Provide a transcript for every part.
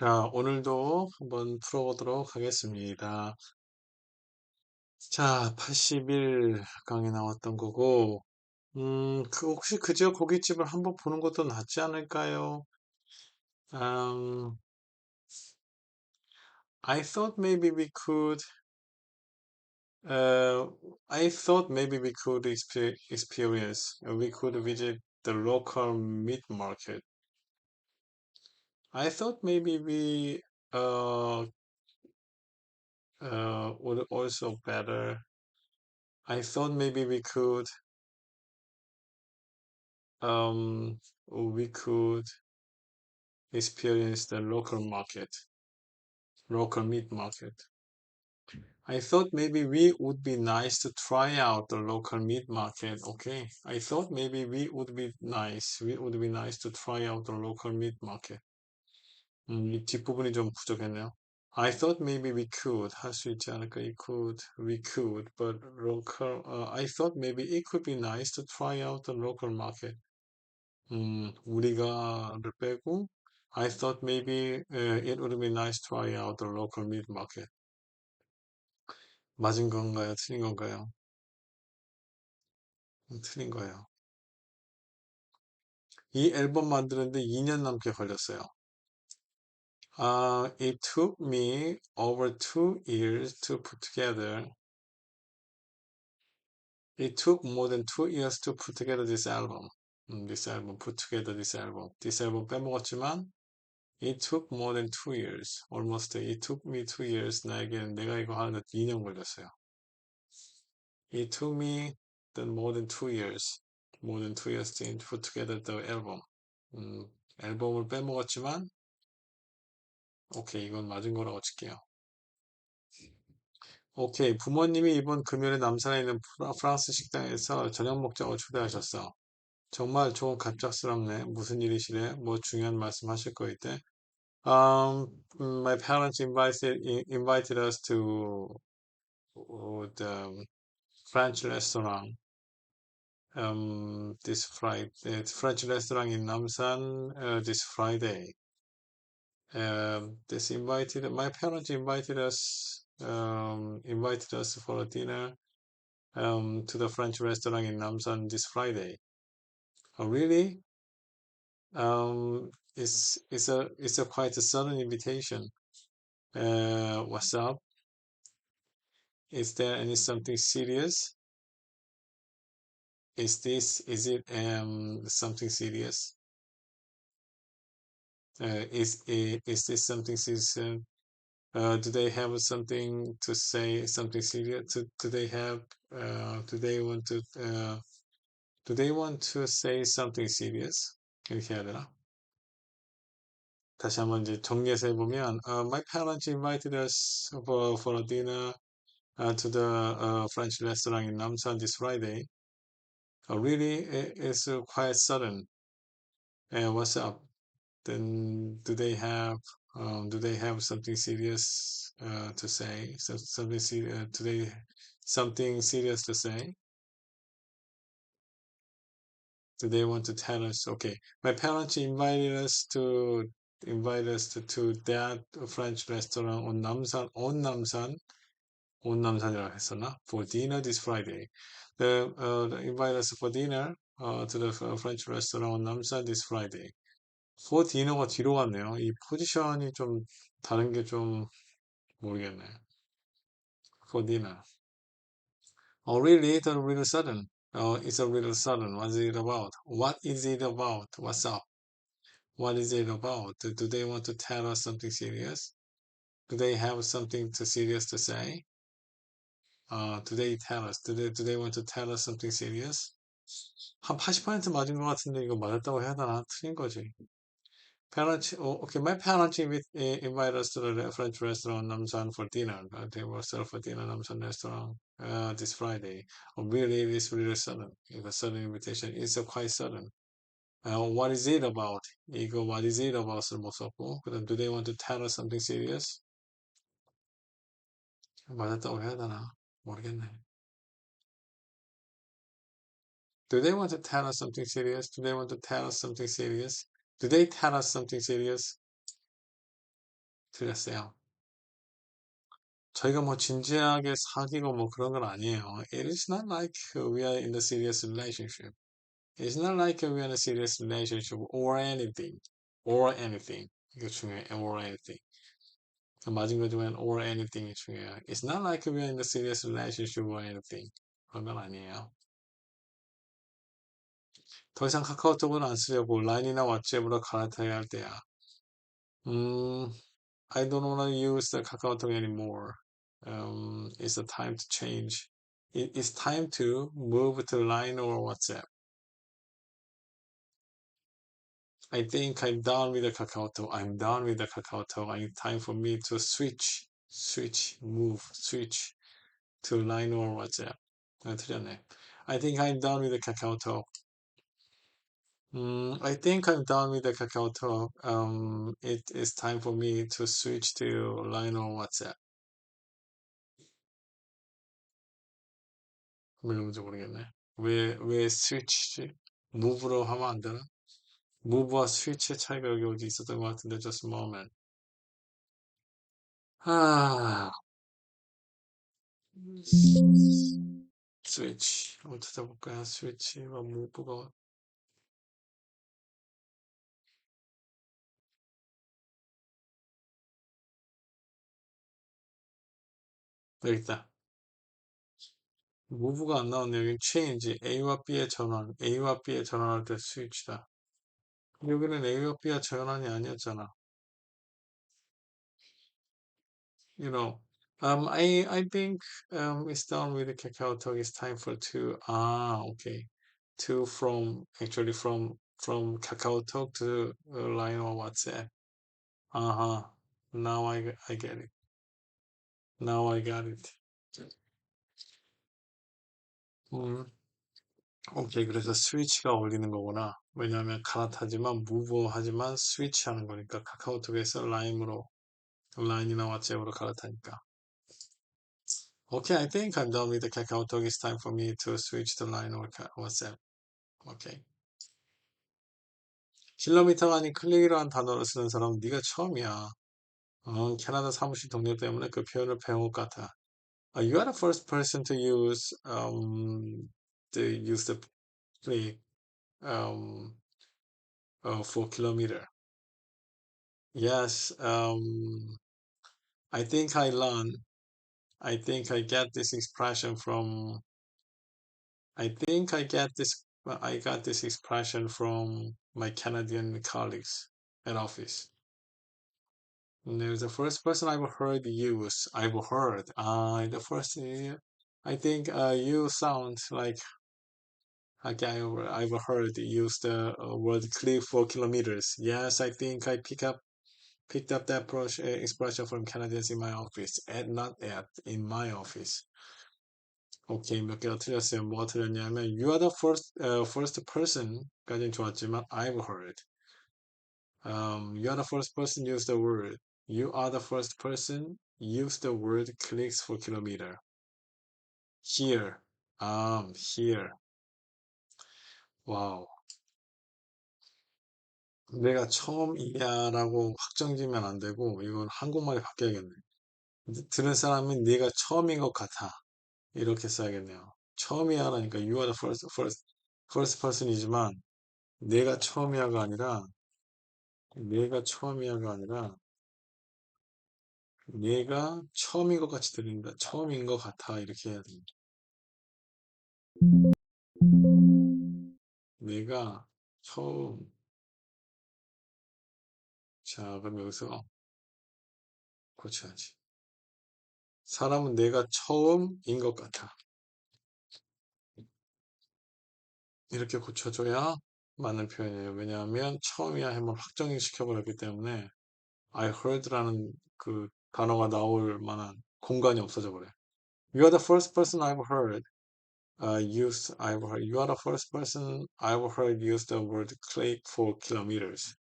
자, 오늘도 한번 풀어보도록 하겠습니다. 자, 80일 강에 나왔던 거고, 혹시 그 지역 고깃집을 한번 보는 것도 낫지 않을까요? Um, I thought maybe we could, uh, I thought maybe we could we could visit the local meat market. I thought maybe we, uh, would also better. I thought maybe um, we could experience the local meat market. I thought maybe we would be nice to try out the local meat market. Okay. I thought maybe we would be nice to try out the local meat market. 이 뒷부분이 좀 부족했네요. I thought maybe we could 할 수 있지 않을까? We could, but I thought maybe it could be nice to try out the local market. 우리가를 빼고 I thought maybe it would be nice to try out the local meat market. 맞은 건가요? 틀린 건가요? 틀린 거예요. 이 앨범 만드는데 2년 넘게 걸렸어요. It took me over 2 years to put together. It took more than 2 years to put together this album. put together this album. This album 빼먹었지만 It took more than 2 years. Almost. It took me 2 years. 내가 이거 하는데 2년 걸렸어요. It took me more than 2 years. More than 2 years to put together the album. 앨범을 빼먹었지만, 오케이, 이건 맞은 거라고 칠게요. 오케이, 부모님이 이번 금요일에 남산에 있는 프랑스 식당에서 저녁 먹자고 초대하셨어. 정말 좋은 갑작스럽네. 무슨 일이시래? 뭐 중요한 말씀 하실 거 있대? My parents invited us to the French restaurant. This Friday, French restaurant in Namsan, this Friday. My parents invited us for a dinner, to the French restaurant in Namsan this Friday. Oh, really? It's a quite a sudden invitation. What's up? Is there any something serious? Is it something serious? Is this something serious? Do they have something to say, something serious? Do they want to say something serious? 이렇게 해야 되나? 다시 한번 이제 정리해서 해보면, my parents invited us for a dinner to the French restaurant in Namsan this Friday. Really, it's quite sudden. What's up? Then do they have something serious to say? Something serious? Something serious to say? Do they want to tell us? Okay, my parents invite us to that French restaurant on 남산이라고 했었나? For dinner this Friday. They invite us for dinner to the French restaurant on 남산 this Friday. for dinner가 뒤로 갔네요. 이 포지션이 좀 다른 게 좀 모르겠네. for dinner. Oh, really? It's a little sudden. Oh, it's a little sudden. What's it about? What is it about? What's up? What is it about? Do they want to tell us something serious? Do they have something serious to say? Do they want to tell us something serious? 한 80% 맞은 것 같은데 이거 맞았다고 해야 되나? 틀린 거지. Okay, my parents invite us to the French restaurant Namsan for dinner. They were served for dinner Namsan restaurant this Friday. Really, it is really sudden. It was sudden invitation. It's quite sudden. What is it about? 이거 what is it about을 못 썼고, 그다음 do they want to tell us something serious? 맞았다고 해야 되나? 모르겠네. Do they want to tell us something serious? Do they want to tell us something serious? Do they tell us something serious? 틀렸어요. 저희가 뭐 진지하게 사귀고 뭐 그런 건 아니에요. It is not like we are in a serious relationship. It's not like we are in a serious relationship or anything. Or anything. 이거 중요해. Or anything. 맞은 거 중엔 or anything이 중요해요. It's not like we are in a serious relationship or anything. 그런 건 아니에요. 더 이상 카카오톡은 안 쓰려고 라인이나 왓츠앱으로 갈아타야 할 때야. 음, I don't want to use the 카카오톡 anymore. It's the time to change. It's time to move to line or WhatsApp. I think I'm done with the 카카오톡. I'm done with the 카카오톡. It's time for me to switch to line or WhatsApp. 아, 틀렸네. I think I'm done with the 카카오톡. I think I'm done with the KakaoTalk. It is time for me to switch to line or WhatsApp. 뭐 이런지 모르겠네. 왜 스위치지? 무브로 하면 안 되나? 무브와 스위치의 차이가 여기 어디 있었던 것 같은데, just a moment. 아, 스위치. 한번 찾아볼까요? 스위치와 무브가 여기 있다. 무브가 안 나오네. 여기 change. A와 B의 전환. A와 B의 전환할 때 스위치다. 여기는 A와 B와 전환이 아니었잖아. you know. I think it's done with the Kakao Talk. It's time for two. Ah, okay. Two from actually from Kakao Talk to Line or WhatsApp. Uh-huh. Now I get it. Now I got it. 음, 오케이. 그래서 스위치가 어울리는 거구나. 왜냐하면 갈아타지만 무브하지만 스위치하는 거니까 카카오톡에서 라인으로 라인이나 왓츠앱으로 갈아타니까. Okay, I think I'm done with the Kakao Talk. It's time for me to switch to line or WhatsApp. 오케이. 킬로미터가 아닌 클릭이라는 단어를 쓰는 사람은 네가 처음이야. 캐나다 사무실 동료 때문에 그 표현을 배운 것 같아. You are the first person to use the click um, for kilometer. Yes, I think I learned. I think I get this expression from. I think I got this expression from my Canadian colleagues at office. No, the first person I've heard use, I've heard, the first, I think you sound like a guy I've heard use the word click for kilometers. Yes, I think I picked up that expression from Canadians in my office. In my office. 오케이, 몇 개가 틀렸어요. 뭐가 틀렸냐면, you are the first person까지는 좋았지만, I've heard. You are the first person use the word. You are the first person use the word clicks for kilometer. Here. Here. 와우. 내가 처음이야라고 확정지면 안 되고, 이건 한국말이 바뀌어야겠네. 들은 사람은 네가 처음인 것 같아. 이렇게 써야겠네요. 처음이야라니까 you are the first person이지만, 내가 처음이야가 아니라, 내가 처음이야가 아니라, 내가 처음인 것 같이 들린다. 처음인 것 같아. 이렇게 해야 됩니다. 내가 처음, 자, 그럼 여기서 고쳐야지. 사람은 내가 처음인 것 같아. 이렇게 고쳐줘야 맞는 표현이에요. 왜냐하면 처음이야 하면 확정이 시켜버렸기 때문에 I heard라는 그 단어가 나올 만한 공간이 없어져 버려요. You are the first person I've heard I've heard. You are the first person I've heard use the word click for kilometers.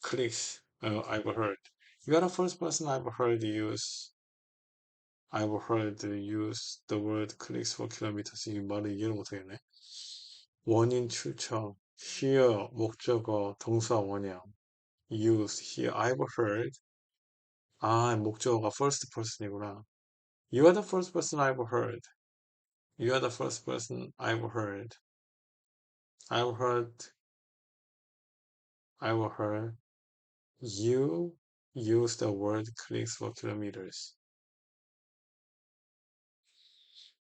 Clicks, I've heard. You are the first person I've heard use the word clicks for kilometers. 이 말을 이해를 못하겠네. 원인 출처, here 목적어, 동사 원형. Use here. I've heard. 아, 목적어가 first person이구나. You are the first person I've heard. You are the first person I've heard. I've heard, I've heard you use the word clicks for kilometers.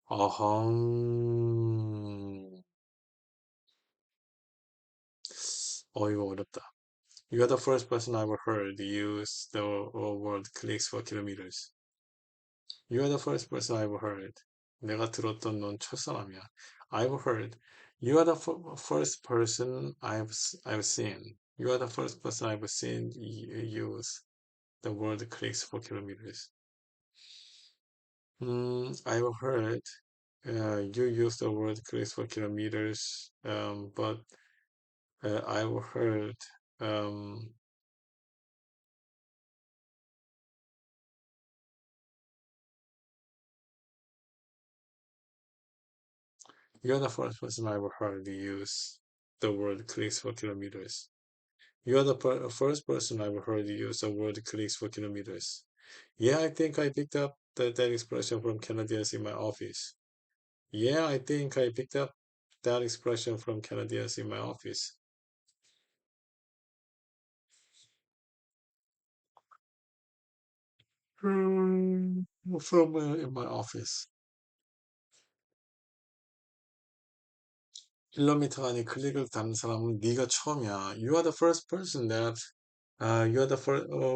어흥. 이거 어렵다. You are the first person I've heard use the word clicks for kilometers. You are the first person I've heard. 내가 들었던 넌 첫사람이야. I've heard. You are the first person I've seen. You are the first person I've seen use the word clicks for kilometers. I've heard you use the word clicks for kilometers, but I've heard um, you're the first person I've heard use the word clicks for kilometers. You're the first person I've heard use the word clicks for kilometers. Yeah, I think I picked up that expression from Canadians in my office. Yeah, I think I picked up that expression from Canadians in my office. From in my office. 킬로미터 안에 클릭을 담는 사람은 네가 처음이야. You are the first person that you are the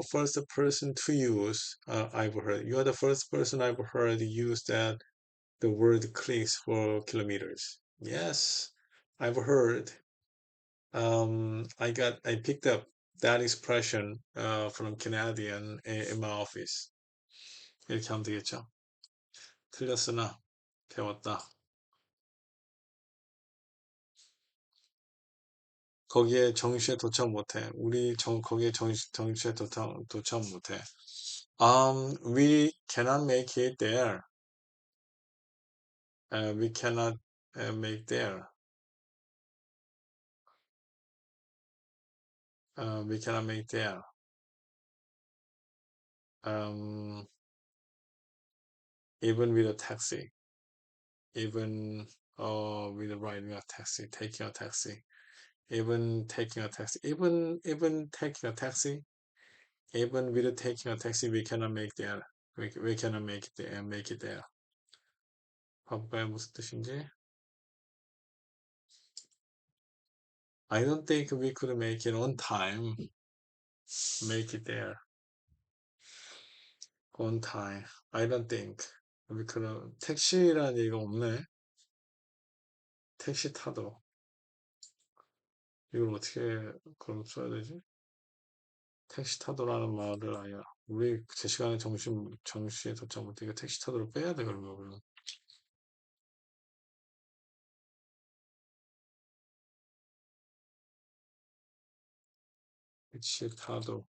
first person to use. I've heard. You are the first person I've heard use that the word clicks for kilometers. Yes, I've heard. I picked up that expression from Canadian in my office. 이렇게 하면 되겠죠? 틀렸으나 배웠다. 거기에 정시에 도착 못해. 우리 거기에 정시에 도착 못해. We cannot make it there. We cannot make there. We cannot make there. Um, even with a taxi. Even with riding a taxi, taking a taxi. Even taking a taxi. Even taking a taxi. Even with taking a taxi, we cannot make there. We cannot make it there. Make it there. 봐볼까요? 무슨 뜻인지? I don't think we could make it on time. Make it there on time. I don't think we could. 택시라는 얘기가 없네. 택시 타도. 이걸 어떻게 그럼 써야 되지? 택시 타도라는 말을 아예 우리 제 시간에 정시에 도착 못해. 이거 택시 타도를 빼야 돼 그러면. 택시 타도.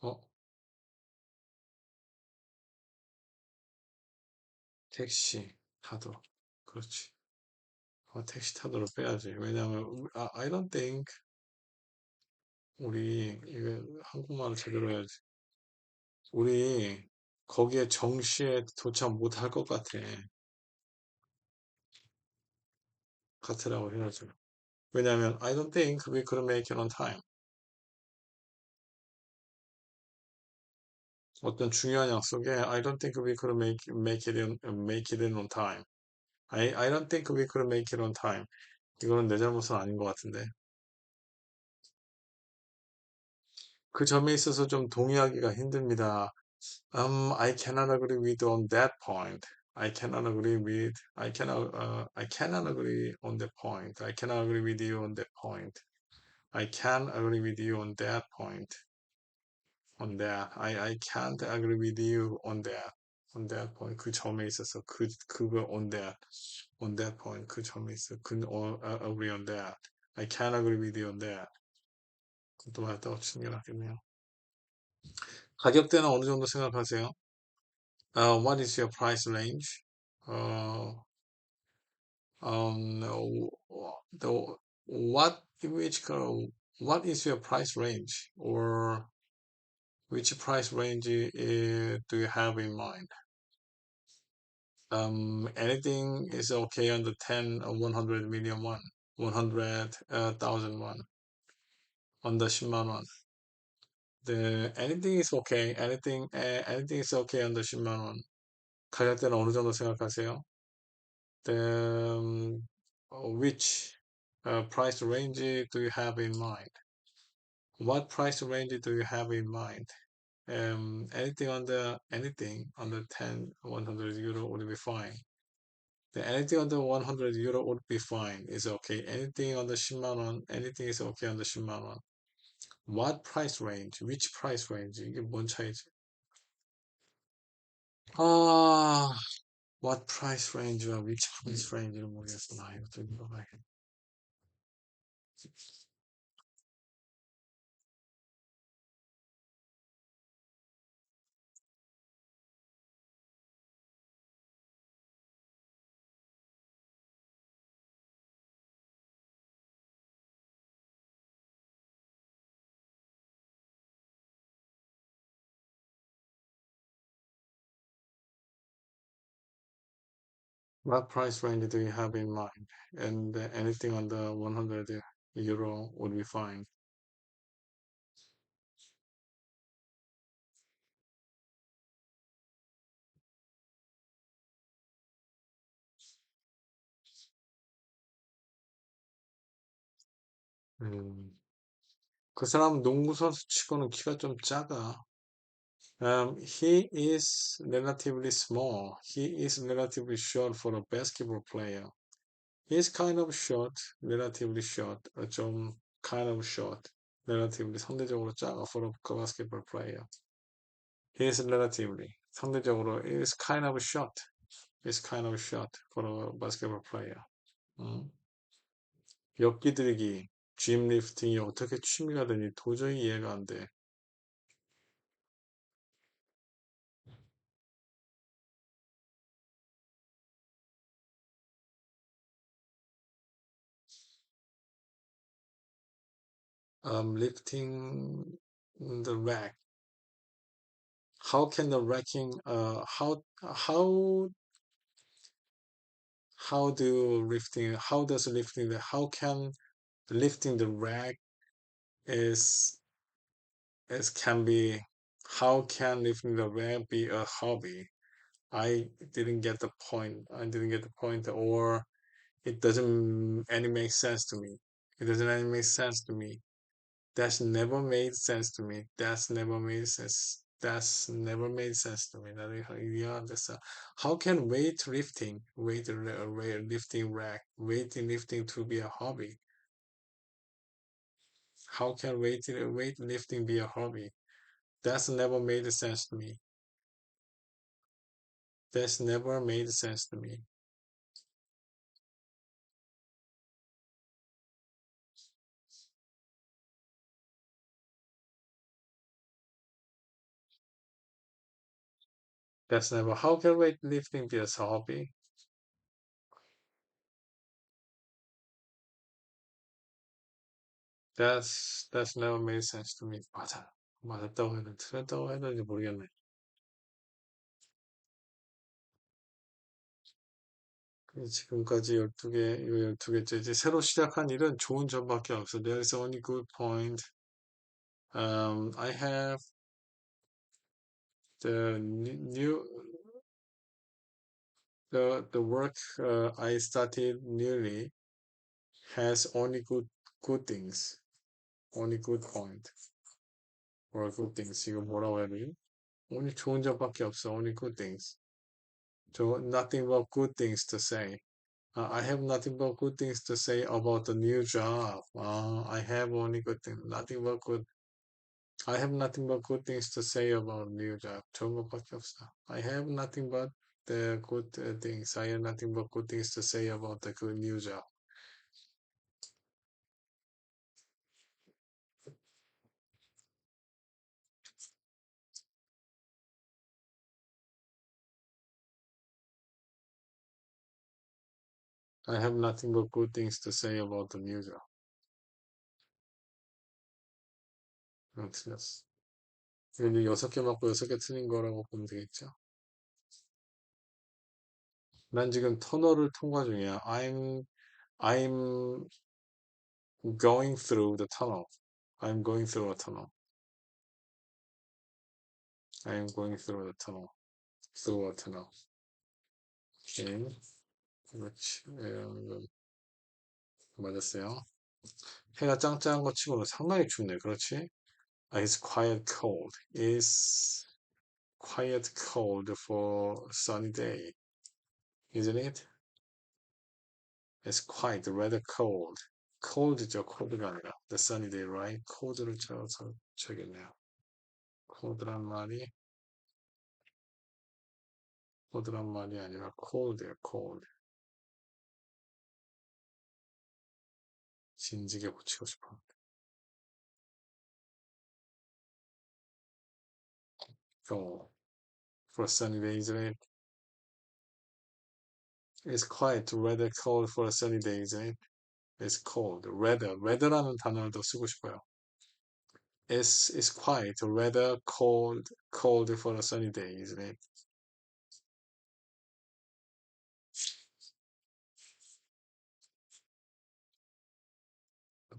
어? 택시 타도. 그렇지. 택시 타도를 빼야지. 왜냐하면 I don't think 우리 이거 한국말을 제대로 해야지. 우리 거기에 정시에 도착 못할 것 같아. 같으라고 해야죠. 왜냐하면 I don't think we could make it on time. 어떤 중요한 약속에 I don't think we could make it in on time. I don't think we could make it on time. 이거는 내 잘못은 아닌 것 같은데. 그 점에 있어서 좀 동의하기가 힘듭니다. I cannot agree with on that point. I cannot agree on that point. I cannot agree with you on that point. I can agree with you on that point. On that. I can't agree with you on that. On that point. 그 점에 있어서 그거 on that point. 그 점에 있어. agree on that. I can agree with you on that. 그것도 맞다고 치는 게 낫겠네요. 가격대는 어느 정도 생각하세요? What is your price range? Uh, no, the what which color? what is your price range, or which price range do you have in mind? Anything is okay under 10 or 100 million won, 100,000 won, under 10만 원. anything is okay. anything is okay under 10만 원. 가격대는 어느 정도 생각하세요? which price range do you have in mind? What price range do you have in mind? Anything under 10, 100 euro would be fine. anything under 100 euro would be fine. It's okay. Anything under 10만 원, anything is okay under 10만 원. What price range? Which price range? 이게 뭔 차이지? 아, what price range와 which price range를 모르겠어. 나 이거 좀 읽어봐야겠다. What price range do you have in mind? And anything under 100 euro would be fine. 음, 그 사람은 농구 선수 치고는 키가 좀 작아. He is relatively small. He is relatively short for a basketball player. He's kind of short, relatively short, 좀 kind of short, relatively 상대적으로 작아 for a basketball player. He is relatively 상대적으로 is kind of short, is kind of short for a basketball player. 음. 엮기들기, gym lifting이 어떻게 취미가 되니 도저히 이해가 안 돼. Lifting the rack. How can the racking? How do lifting? How does lifting the? How can lifting the rack is can be? How can lifting the rack be a hobby? I didn't get the point. I didn't get the point, or it doesn't any make sense to me. It doesn't any make sense to me. That's never made sense to me. That's never made sense. That's never made sense to me. 나도 이해하겠어. How can weightlifting rack, weightlifting to be a hobby? How can weightlifting be a hobby? That's never made sense to me. That's never made sense to me. That's never. How can weightlifting be a hobby? That's never made sense to me. 맞아. 맞았다고 해도 틀렸다고 해야 되는지 모르겠네. 지금까지 12개, 이거 12개째지. 새로 시작한 일은 좋은 점밖에 없어. There's only good point. I have the new, the work I started newly has only good things. Only good point. Or good things. 이거 뭐라고 해야 되지? only 좋은 점밖에 없어. Only good things. nothing but good things to say. I have nothing but good things to say about the new job. I have only good things, nothing but good. I have nothing but good things to say about new job. 좋은 것밖에 없어. I have nothing but the good things. I have nothing but good things to say about the good new job. I have nothing but good things to say about the new job. 틀렸어. 이거 이제 6개 맞고 6개 틀린 거라고 보면 되겠죠? 난 지금 터널을 통과 중이야. I'm going through the tunnel. I'm going through a tunnel. I'm going through the tunnel. through a tunnel. 오케이. 그렇지. 이건 맞았어요. 해가 짱짱한 거 치고는 상당히 춥네. 그렇지? It's quite cold. It's quite cold for a sunny day, isn't it? It's quite rather cold. cold죠. cold가 아니라 the sunny day, right? cold를 쳐서 쳐야겠네요. cold란 말이 cold란 말이 아니라 cold예요. cold. 진지게 붙이고 싶어. cold for a sunny day, isn't it? It's quite rather cold for a sunny day, isn't it? It's cold. weather라는 단어를 더 쓰고 싶어요. It's quite rather cold for a sunny day, isn't it?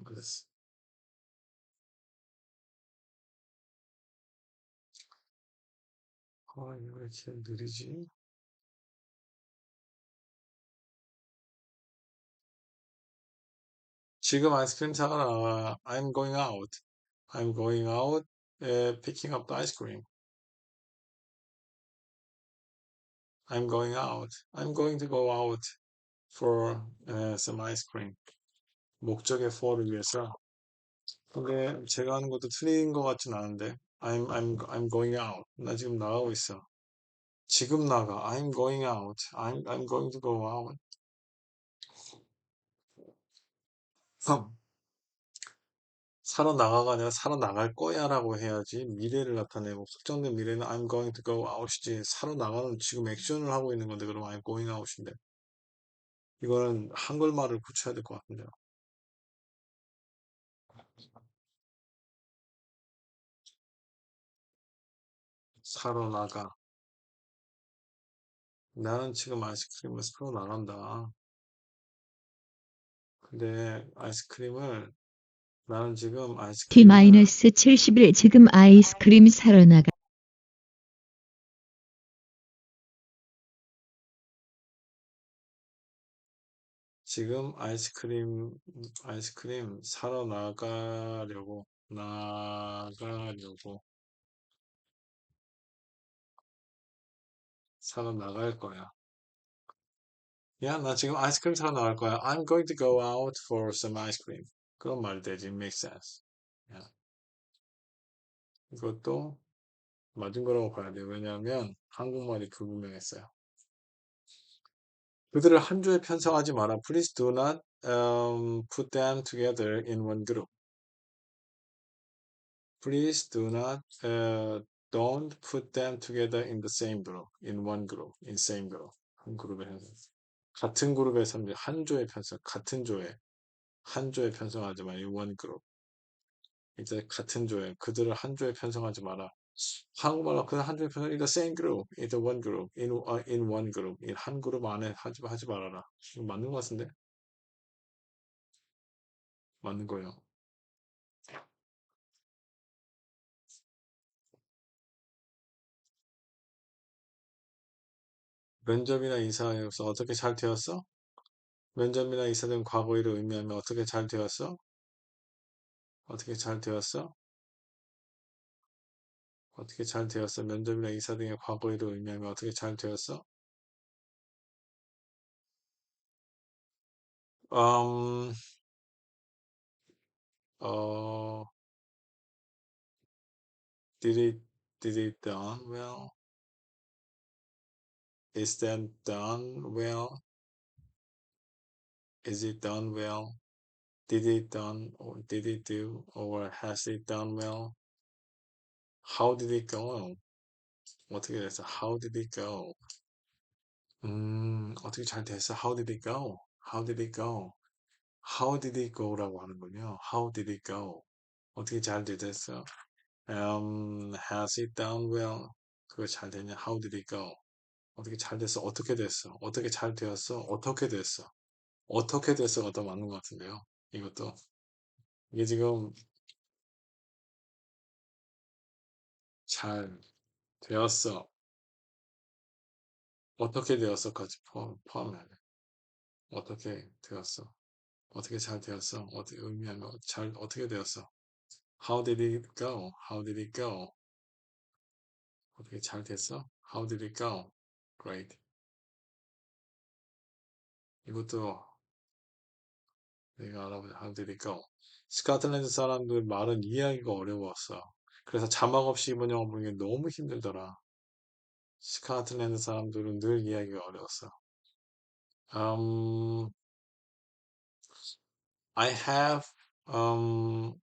그랬어. 이거 왜 이렇게 느리지? 지금 아이스크림 사러 나와. I'm going out. I'm going out, picking up the ice cream. I'm going out. I'm going to go out for some ice cream. 목적의 for를 위해서. 근데 제가 하는 것도 틀린 것 같진 않은데. I'm going out. 나 지금 나가고 있어. 지금 나가. I'm going out. I'm going to go out. 사러 나가가 아니라 사러 나갈 거야라고 해야지 미래를 나타내고 특정된 미래는 I'm going to go out이지 사러 나가는 지금 액션을 하고 있는 건데 그럼 I'm going out인데 이거는 한글말을 붙여야 될 것 같은데요. 사러 나가. 나는 지금 아이스크림을 사러 나간다. 근데 아이스크림을 나는 지금 아이스크림을 T-70일 지금 아이스크림 사러 나가. 지금 아이스크림 사러 나가려고 사러 나갈 거야. 야, 나 지금 아이스크림 사러 나갈 거야. I'm going to go out for some ice cream. 그런 말이 되지. Make sense. 야, 이것도 맞은 거라고 봐야 돼요. 왜냐하면 한국말이 불분명했어요. 그들을 한 조에 편성하지 마라. Please do not put them together in one group. Please do not don't put them together in the same group. In one group. In same group. 한 그룹에 편성. 같은 그룹에서 한 조에 편성. 같은 조에 한 조에 편성하지 마. in one group. 이제 같은 조에 그들을 한 조에 편성하지 마라. 한국말로 그들 한 조에 편성 in the same group, in the one group, in one group, 한 그룹 안에 하지 말아라. 이거 맞는 것 같은데? 맞는 거예요. 면접이나 이사에서 어떻게 잘 되었어? 면접이나 이사 등 과거의를 의미하면 어떻게 잘 되었어? 어떻게 잘 되었어? 어떻게 잘 되었어? 면접이나 이사 등의 과거의를 의미하면 어떻게 잘 되었어? 음, 어, did it, did it done well? Is that done well? Is it done well? Did it done or did it do or has it done well? How did it go? 어떻게 됐어? How did it go? 어떻게 잘 됐어? How did it go? How did it go? How did it go라고 하는군요. How did it go? 어떻게 잘 됐어? Has it done well? 그거 잘 됐냐? How did it go? 어떻게 잘 됐어? 어떻게 됐어? 어떻게 잘 되었어? 어떻게 됐어? 어떻게 됐어가 더 맞는 것 같은데요. 이것도. 이게 지금 잘 되었어. 어떻게 되었어까지 포함해야 돼. 어떻게 되었어? 어떻게 잘 되었어? 어떻게 의미하는 거? 잘 어떻게 되었어? How did it go? How did it go? 어떻게 잘 됐어? How did it go? Great. 이것도 내가 알아보자. How did it go? 스코틀랜드 사람들 말은 이해하기가 어려웠어. 그래서 자막 없이 이번 영화 보는 게 너무 힘들더라. 스코틀랜드 사람들은 늘 이해하기가 어려웠어. Um, I have, um,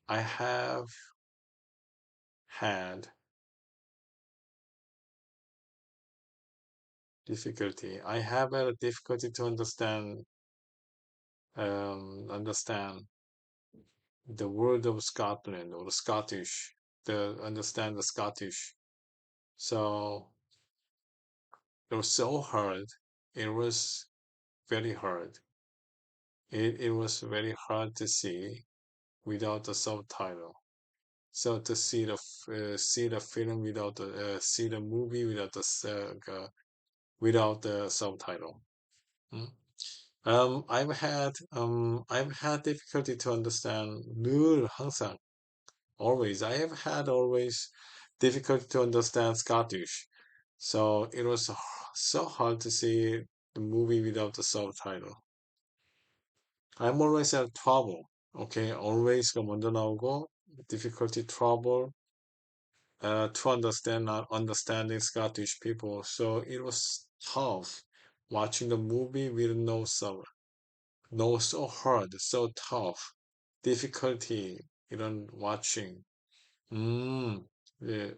I have had difficulty. I have had a difficulty to understand the word of Scotland or the Scottish, the understand the Scottish. So it was so hard. It was very hard. It was very hard to see without the subtitle. So to see the film without the see the movie without without the subtitle. Mm. I've had difficulty to understand 늘 항상 always I have had always difficulty to understand Scottish. So it was so hard to see the movie without the subtitle. I'm always have trouble. Okay, always가 먼저 나오고 difficulty trouble to understand not understanding Scottish people. So it was tough watching the movie with no sub. No, so hard, so tough, difficulty 이런 watching. 음, 예,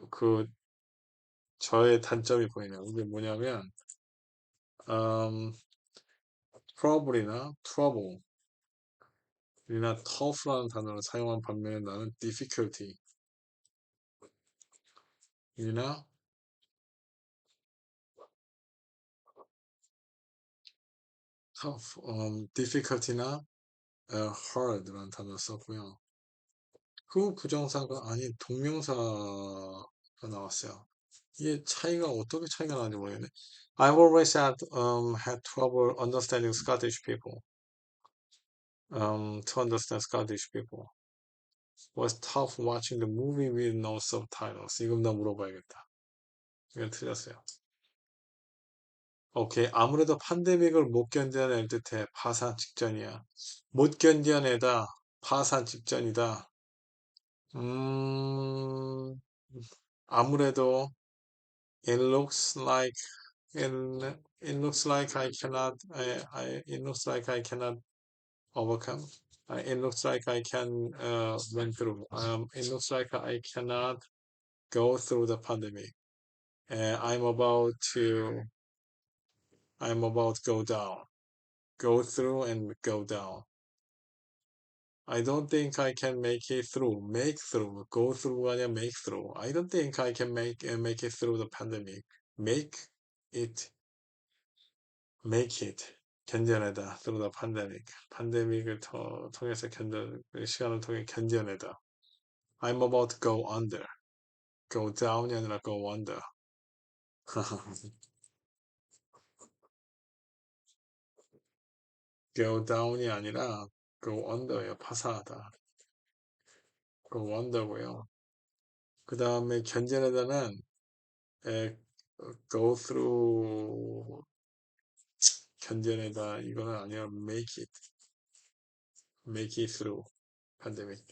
저의 단점이 보이네요. 이게 뭐냐면 음, trouble이나 tough라는 단어를 사용한 반면에 나는 difficulty이나 difficulty나 hard라는 단어를 썼고요. 그 부정사가 아닌 동명사가 나왔어요. 이게 차이가 어떻게 차이가 나는지 모르겠네. I've always had trouble understanding Scottish people. To understand Scottish people. Was tough watching the movie with no subtitles. 이건 나 물어봐야겠다. 이건 틀렸어요. 오케이. 아무래도 팬데믹을 못 견뎌낼 듯해. 파산 직전이야. 못 견뎌내다. 파산 직전이다. 음, 아무래도 it looks like it, it looks like it looks like I cannot overcome. It looks like I can went through. It looks like I cannot go through the pandemic. I'm about to go down. Go through and go down. I don't think I can make it through. Make through. Go through 아니야 make through. I don't think I can make it through the pandemic. Make it make it 견뎌내다 through the pandemic. 팬데믹을 통해서 시간을 통해 견뎌내다. I'm about to go under. Go down이 아니라 go under. go down이 아니라 go under예요. 파산하다. go under고요. 그 다음에 견뎌내다는 go through 견뎌내다 이거는 아니라 make it through pandemic.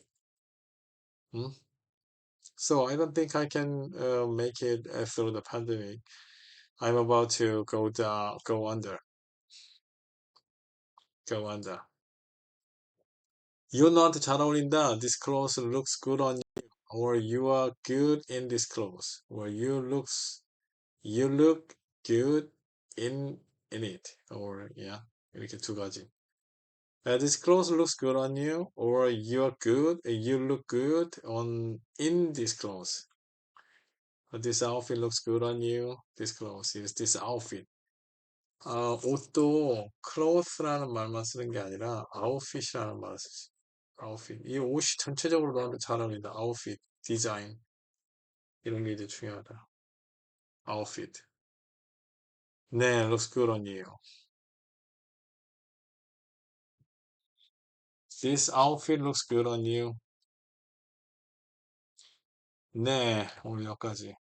음? So I don't think I can make it through the pandemic. I'm about to go down, go under, go under. You're not 잘 어울린다. This clothes looks good on you. Or you are good in this clothes. Or you look good in it. Or yeah, 이렇게 두 가지. This clothes looks good on you, or you're good, you look good on in this clothes. This outfit looks good on you. This clothes is this outfit. 옷도 clothes라는 말만 쓰는 게 아니라 outfit이라는 말을 쓰지. outfit. 이 옷이 전체적으로 나한테 잘 어울린다. outfit, 디자인. 이런 게 이제 중요하다. outfit. 네, looks good on you. This outfit looks good on you. 네, 오늘 여기까지.